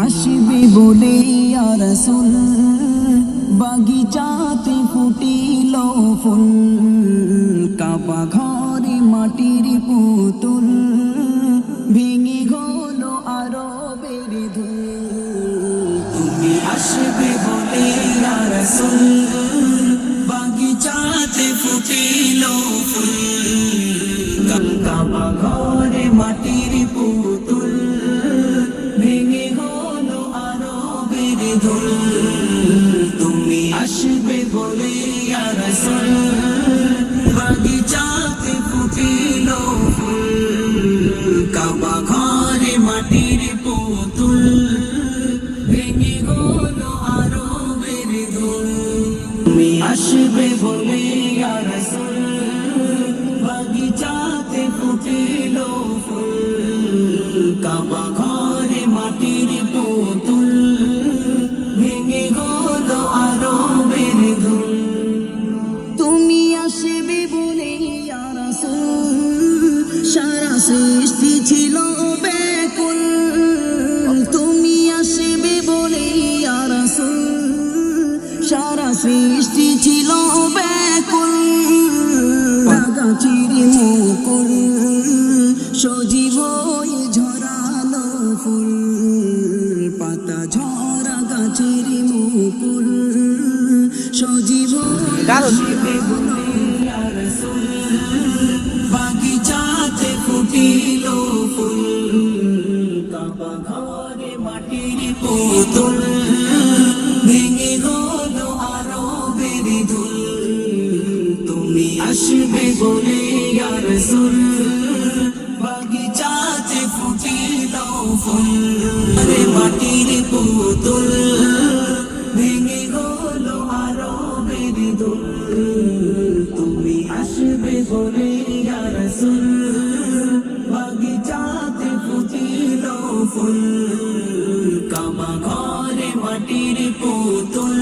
আসবে বলে ইয়া রাসূল বাগিচাতে ফুটিল ফুল, কাবা ঘরে মাটির পুতুল ভেঙে গেল আরবের ধুল। তুমি আসবে বলে ইয়া রাসূল বাগিচাতে ফুটিল ফুল, কাবা ঘরে মাটির পুতুল ভেঙে গেল আরবের ধুল। তুমি আসবে বলে ইয়া রাসূল বাগিচাতে ফুটিল ফুল, কাবা ঘরে মাটির পুতুল ভেঙে গেল আরবের ধুল। তুমি আসবে বলে ইয়া রাসূল বাগিচাতে ফুটিল ফুল, কাবা ঘরে মাটির পুতুল ভেঙে গেল আরবের ধুল। তুমি আসবে বলে ইয়া রাসূল সারা সৃষ্টি ছিল ব্যাকুল। তুমি আসবে বলে ইয়া রাসূল সারা সৃষ্টি ছিল ব্যাকুল। গাছের মুকুল সজীব ঝরানো ফুল, পাতা ঝরা গাছের মুকুল সজীব। বাগিচাতে ফুটিল ফুল, কাবা ঘরে মাটির পুতুল ভেঙে গেল আরবের ধুল। তুমি আসবে বলে ইয়া রাসূল বাগিচাতে ফুটিল ফুল, মাটির পুতুল ভেঙে গেল আরবের ধুল। তুমি আসবে বলে ইয়া রাসূল বাগিচাতে ফুটিল ফুল, কাবা ঘরে মাটির পুতুল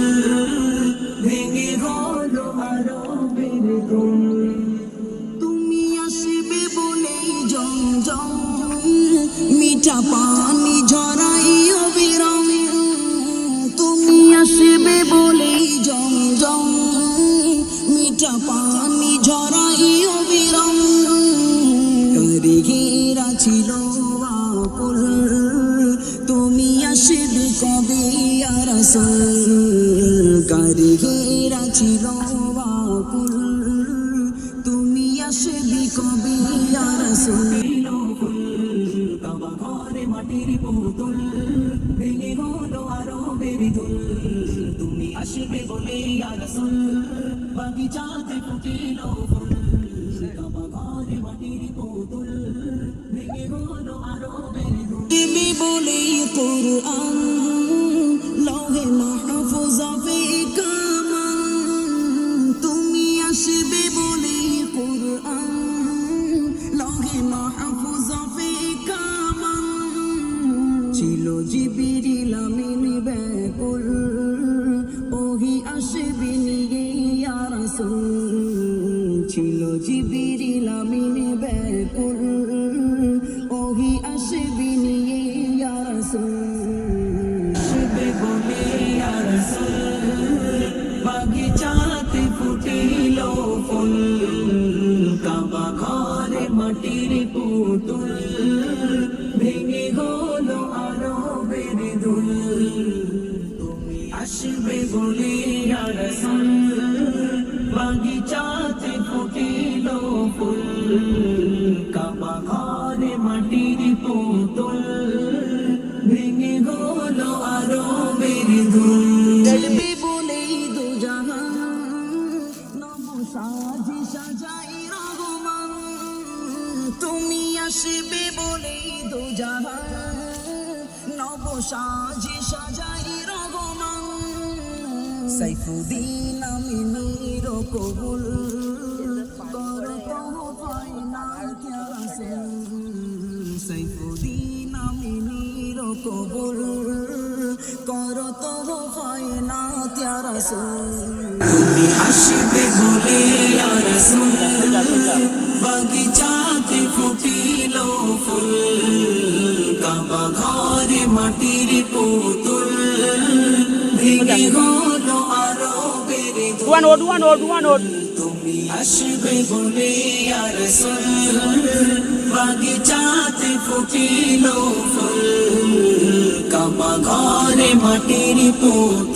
ভেঙে গেল আরবের ধুল। তুমি আসবে বলে জমজম মিঠা পানি ঝরাই অবিরাম। তুমি আসবে বলে জমজম মিঠা পানি ঝরাই অবিরাম। করে ঘেরা ছিল আকুল, তুমি আসবে কবে ইয়া রাসূল। করে ঘেরা ছিল আকুল, তুমি আসবে কবে ইয়া রাসূল। কাবা ঘরে মাটির পুতুল ভেঙে গেল আরবের ধুল। তুমি আসবে বলে ইয়া রাসূল বাগিচাতে ফুটিল ফুল, কাবা ঘরে মাটির পুতুল ভেঙে গেল আরবের ধুল। তুমি বলে কুরআন লৌহে মাহফুজে কামান, তুমি আসবে বলে কুরআন লৌহে মাহফুজে কামান। ছিল জিবরিল আমিন ব্যাকুল, ওহি আসবে নিয়ে ইয়া রাসূল। ছিল জিবরিল আমিন ব্যাকুল, ওহি আসবে নিয়ে ইয়া রাসূল। আসবে বলে ইয়া রাসূল বাগিচাতে ফুটিল ফুল, কাবা ঘরে মাটির পুতুল ভেঙে গেল আরবের ধুল। তুমি আসবে বলে ইয়া রাসূল বাগিচাতে ফুটিল ফুল, কাবা ঘরে মাটির পুতুল ভেঙে গেল আরবের ধুল। চলবে বলেই দুজাহান নব সাজি সাজাই রহমান। তুমি আসবে বলেই দুজাহান নব সাজি সাজাই রহমান। সাইফুদ্দিন আমিনীর কবুল কর তোহফায় নাত ইয়া রাসূল। সাইফুদ্দিন আমিনীর কবুল কর তোহফায় নাত ইয়া রাসূল। তুমি আসবে বলে ইয়া রাসূল বাগিচাতে ফুটিল ফুল, কাবা ঘরে মাটির পুতুল ভেঙে হলো আরো বেড়ে তুমি আসবে বলে ইয়া রাসূল বাগিচাতে ফুটিল ফুল কাবা ঘরে মাটির পুতুল